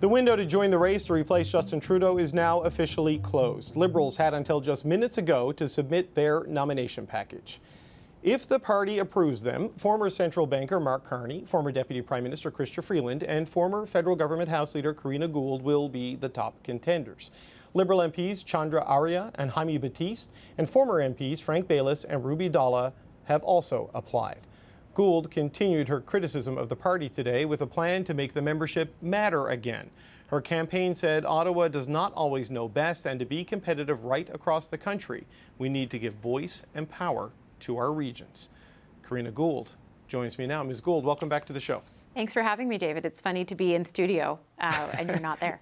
The window to join the race to replace Justin Trudeau is now officially closed. Liberals had until just minutes ago to submit their nomination package. If the party approves them, former central banker Mark Carney, former Deputy Prime Minister Chrystia Freeland, and former federal government House Leader Karina Gould will be the top contenders. Liberal MPs Chandra Arya and Jaime Batiste and former MPs Frank Baylis and Ruby Dalla have also applied. Gould continued her criticism of the party today with a plan to make the membership matter again. Her campaign said Ottawa does not always know best, and to be competitive right across the country, we need to give voice and power to our regions. Karina Gould joins me now. Ms. Gould, welcome back to the show. Thanks for having me, David. It's funny to be in studio and you're not there.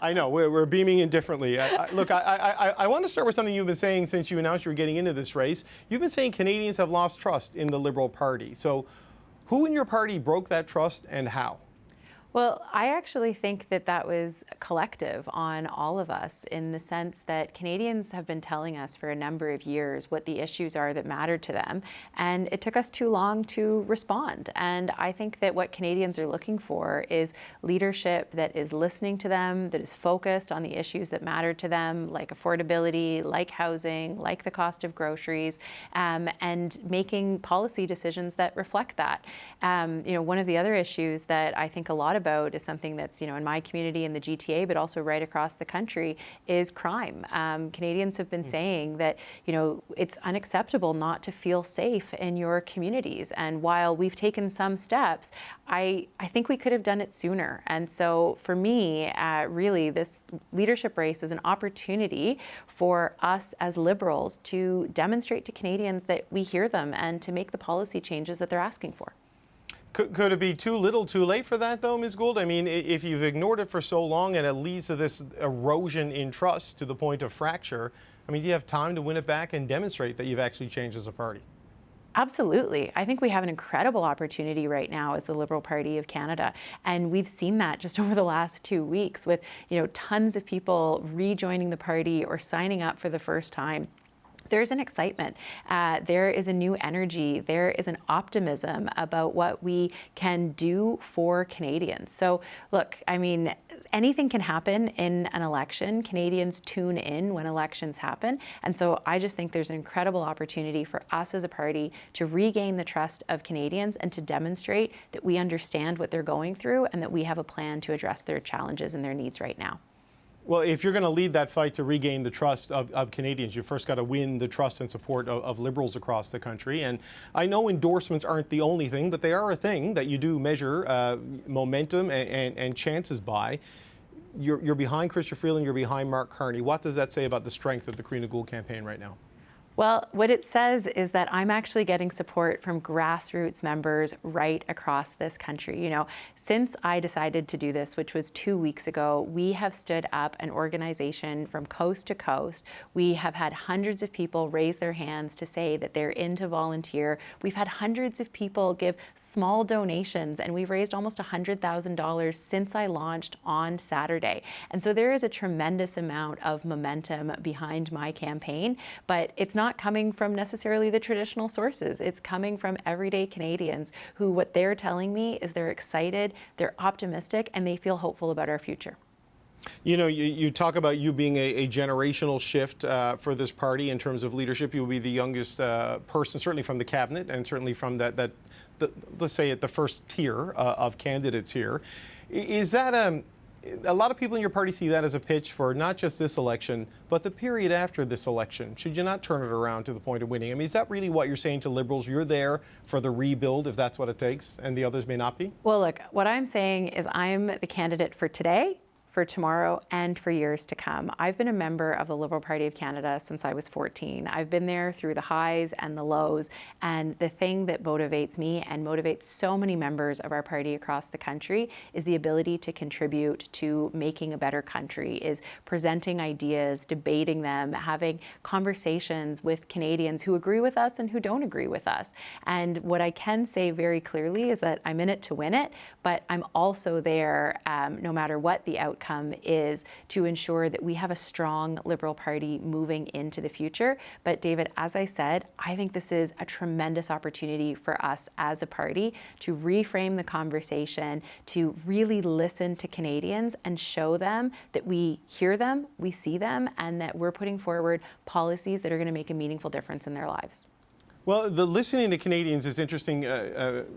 I know, we're beaming in differently. Look, I want to start with something you've been saying since you announced you were getting into this race. You've been saying Canadians have lost trust in the Liberal Party. So who in your party broke that trust and how? Well, I actually think that that was collective on all of us, in the sense that Canadians have been telling us for a number of years what the issues are that matter to them, and it took us too long to respond. And I think that what Canadians are looking for is leadership that is listening to them, that is focused on the issues that matter to them, like affordability, like housing, like the cost of groceries, and making policy decisions that reflect that. One of the other issues that I think a lot about is something that's, in my community in the GTA, but also right across the country, is crime. Canadians have been saying that, it's unacceptable not to feel safe in your communities. And while we've taken some steps, I think we could have done it sooner. And so for me, really, this leadership race is an opportunity for us as Liberals to demonstrate to Canadians that we hear them and to make the policy changes that they're asking for. Could it be too little too late for that, though, Ms. Gould? I mean, if you've ignored it for so long and it leads to this erosion in trust to the point of fracture, I mean, do you have time to win it back and demonstrate that you've actually changed as a party? Absolutely. I think we have an incredible opportunity right now as the Liberal Party of Canada. And we've seen that just over the last 2 weeks with, tons of people rejoining the party or signing up for the first time. There's an excitement, there is a new energy, there is an optimism about what we can do for Canadians. So look, I mean, anything can happen in an election. Canadians tune in when elections happen. And so I just think there's an incredible opportunity for us as a party to regain the trust of Canadians and to demonstrate that we understand what they're going through and that we have a plan to address their challenges and their needs right now. Well, if you're going to lead that fight to regain the trust of Canadians, you first got to win the trust and support of Liberals across the country. And I know endorsements aren't the only thing, but they are a thing that you do measure momentum and chances by. You're behind Chrystia Freeland, you're behind Mark Carney. What does that say about the strength of the Karina Gould campaign right now? Well, what it says is that I'm actually getting support from grassroots members right across this country. Since I decided to do this, which was 2 weeks ago, we have stood up an organization from coast to coast. We have had hundreds of people raise their hands to say that they're in to volunteer. We've had hundreds of people give small donations, and we've raised almost $100,000 since I launched on Saturday. And so there is a tremendous amount of momentum behind my campaign, but it's not coming from necessarily the traditional sources. It's coming from everyday Canadians who, what they're telling me is they're excited, they're optimistic, and they feel hopeful about our future. You talk about you being a generational shift for this party in terms of leadership. You'll be the youngest person, certainly from the cabinet and certainly from let's say at the first tier of candidates here. Is that a lot of people in your party see that as a pitch for not just this election, but the period after this election? Should you not turn it around to the point of winning? I mean, is that really what you're saying to Liberals? You're there for the rebuild, if that's what it takes, and the others may not be? Well, look, what I'm saying is I'm the candidate for today, for tomorrow, and for years to come. I've been a member of the Liberal Party of Canada since I was 14. I've been there through the highs and the lows, and the thing that motivates me and motivates so many members of our party across the country is the ability to contribute to making a better country, is presenting ideas, debating them, having conversations with Canadians who agree with us and who don't agree with us. And what I can say very clearly is that I'm in it to win it, but I'm also there no matter what the outcome outcome is to ensure that we have a strong Liberal Party moving into the future. But David, as I said, I think this is a tremendous opportunity for us as a party to reframe the conversation, to really listen to Canadians and show them that we hear them, we see them, and that we're putting forward policies that are going to make a meaningful difference in their lives. Well, the listening to Canadians is interesting,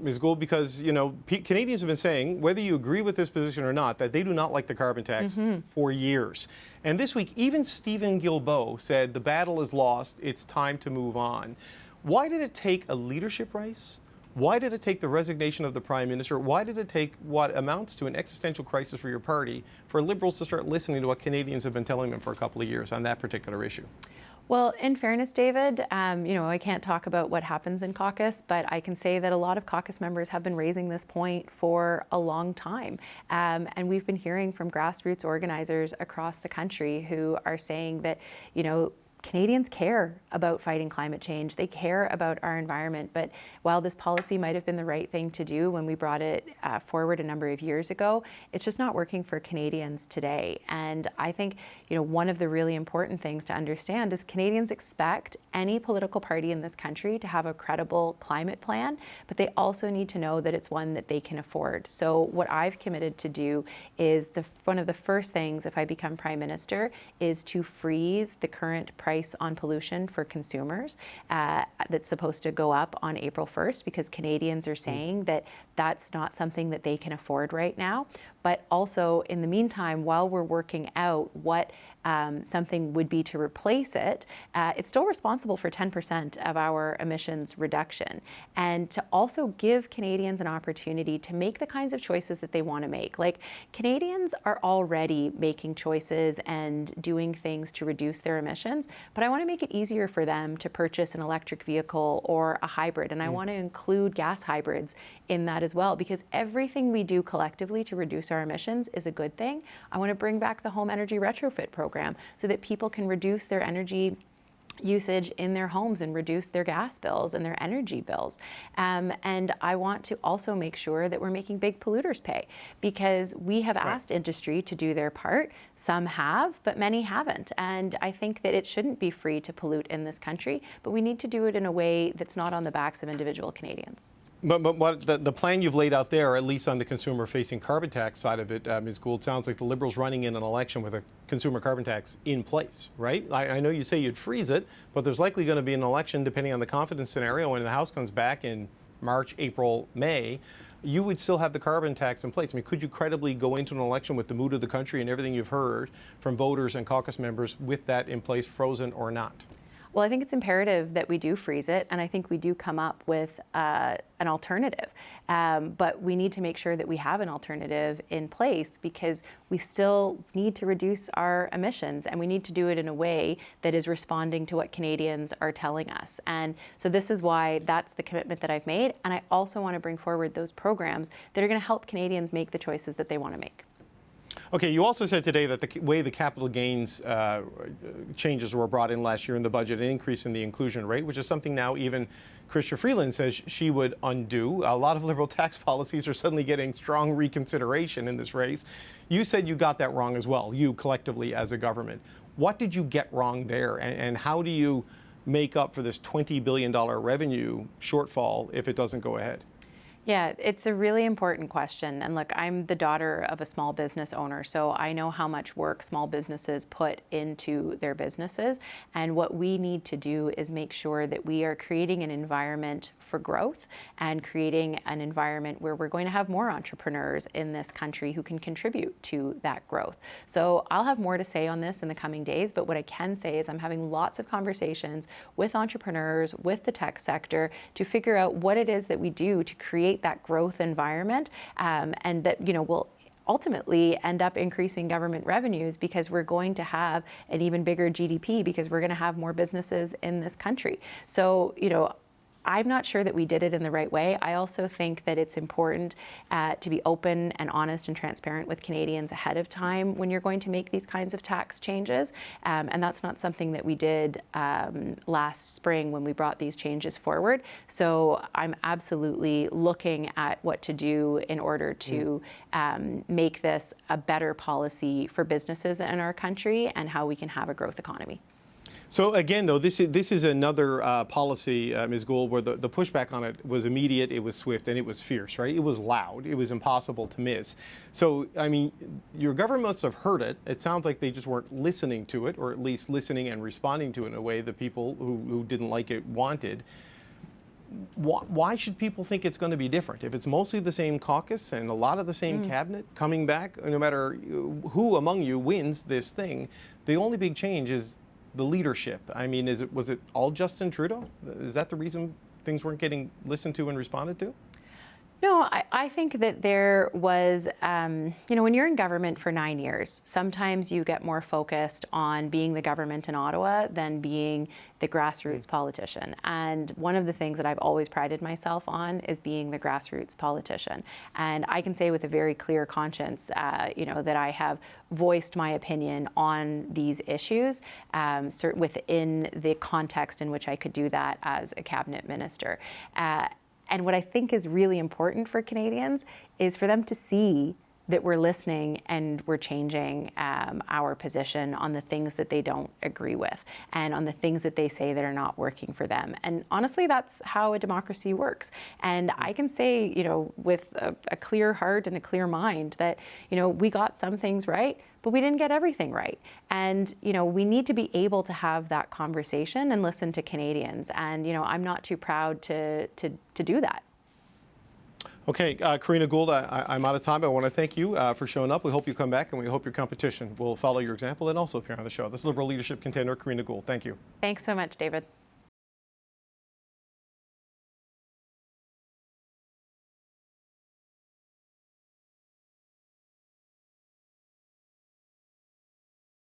Ms. Gould, because, you know, Canadians have been saying, whether you agree with this position or not, that they do not like the carbon tax for years. And this week, even Stephen Guilbeault said the battle is lost, it's time to move on. Why did it take a leadership race? Why did it take the resignation of the Prime Minister? Why did it take what amounts to an existential crisis for your party for Liberals to start listening to what Canadians have been telling them for a couple of years on that particular issue? Well, in fairness, David, you know, I can't talk about what happens in caucus, but I can say that a lot of caucus members have been raising this point for a long time. And we've been hearing from grassroots organizers across the country who are saying that, you know, Canadians care about fighting climate change. They care about our environment. But while this policy might have been the right thing to do when we brought it forward a number of years ago, it's just not working for Canadians today. And I think, you know, one of the really important things to understand is Canadians expect any political party in this country to have a credible climate plan, but they also need to know that it's one that they can afford. So what I've committed to do is one of the first things, if I become Prime Minister, is to freeze the current price on pollution for consumers that's supposed to go up on April 1st, because Canadians are saying that that's not something that they can afford right now. But also, in the meantime, while we're working out what something would be to replace it, it's still responsible for 10% of our emissions reduction. And to also give Canadians an opportunity to make the kinds of choices that they want to make. Like, Canadians are already making choices and doing things to reduce their emissions, but I want to make it easier for them to purchase an electric vehicle or a hybrid. And I want to include gas hybrids in that as well, because everything we do collectively to reduce our emissions is a good thing. I want to bring back the home energy retrofit program so that people can reduce their energy usage in their homes and reduce their gas bills and their energy bills. And I want to also make sure that we're making big polluters pay, because we have asked industry to do their part. Some have, but many haven't. And I think that it shouldn't be free to pollute in this country, but we need to do it in a way that's not on the backs of individual Canadians. But what the plan you've laid out there, at least on the consumer-facing carbon tax side of it, Ms. Gould, sounds like the Liberals running in an election with a consumer carbon tax in place, right? I know you say you'd freeze it, but there's likely going to be an election, depending on the confidence scenario, when the House comes back in March, April, May. You would still have the carbon tax in place. I mean, could you credibly go into an election with the mood of the country and everything you've heard from voters and caucus members with that in place, frozen or not? Well, I think it's imperative that we do freeze it, and I think we do come up with an alternative. But we need to make sure that we have an alternative in place, because we still need to reduce our emissions, and we need to do it in a way that is responding to what Canadians are telling us. And so this is why that's the commitment that I've made. And I also want to bring forward those programs that are going to help Canadians make the choices that they want to make. Okay, you also said today that the way the capital gains changes were brought in last year in the budget, an increase in the inclusion rate, which is something now even Chrystia Freeland says she would undo. A lot of Liberal tax policies are suddenly getting strong reconsideration in this race. You said you got that wrong as well, you collectively as a government. What did you get wrong there, and how do you make up for this $20 billion revenue shortfall if it doesn't go ahead? Yeah, it's a really important question. And look, I'm the daughter of a small business owner, so I know how much work small businesses put into their businesses. And what we need to do is make sure that we are creating an environment for growth and creating an environment where we're going to have more entrepreneurs in this country who can contribute to that growth. So I'll have more to say on this in the coming days, but what I can say is I'm having lots of conversations with entrepreneurs, with the tech sector, to figure out what it is that we do to create that growth environment, and that, you know, will ultimately end up increasing government revenues, because we're going to have an even bigger GDP, because we're going to have more businesses in this country. So, you know, I'm not sure that we did it in the right way. I also think that it's important to be open and honest and transparent with Canadians ahead of time when you're going to make these kinds of tax changes. And that's not something that we did last spring when we brought these changes forward. So I'm absolutely looking at what to do in order to make this a better policy for businesses in our country and how we can have a growth economy. So again, though, this is another policy, Ms. Gould, where the pushback on it was immediate, it was swift, and it was fierce, right? It was loud. It was impossible to miss. So, I mean, your government must have heard it. It sounds like they just weren't listening to it, or at least listening and responding to it in a way that people who didn't like it wanted. Why should people think it's going to be different? If it's mostly the same caucus and a lot of the same cabinet coming back, no matter who among you wins this thing, the only big change is the leadership. I mean, was it all Justin Trudeau? Is that the reason things weren't getting listened to and responded to? No, I think that there was, when you're in government for 9 years, sometimes you get more focused on being the government in Ottawa than being the grassroots politician. And one of the things that I've always prided myself on is being the grassroots politician. And I can say with a very clear conscience, that I have voiced my opinion on these issues within the context in which I could do that as a cabinet minister. And what I think is really important for Canadians is for them to see that we're listening and we're changing our position on the things that they don't agree with and on the things that they say that are not working for them. And honestly, that's how a democracy works. And I can say, with a clear heart and a clear mind that, we got some things right, but we didn't get everything right. And, we need to be able to have that conversation and listen to Canadians. And, I'm not too proud to do that. Okay, Karina Gould, I'm out of time. I want to thank you for showing up. We hope you come back, and we hope your competition will follow your example and also appear on the show. This is Liberal Leadership contender Karina Gould. Thank you. Thanks so much, David.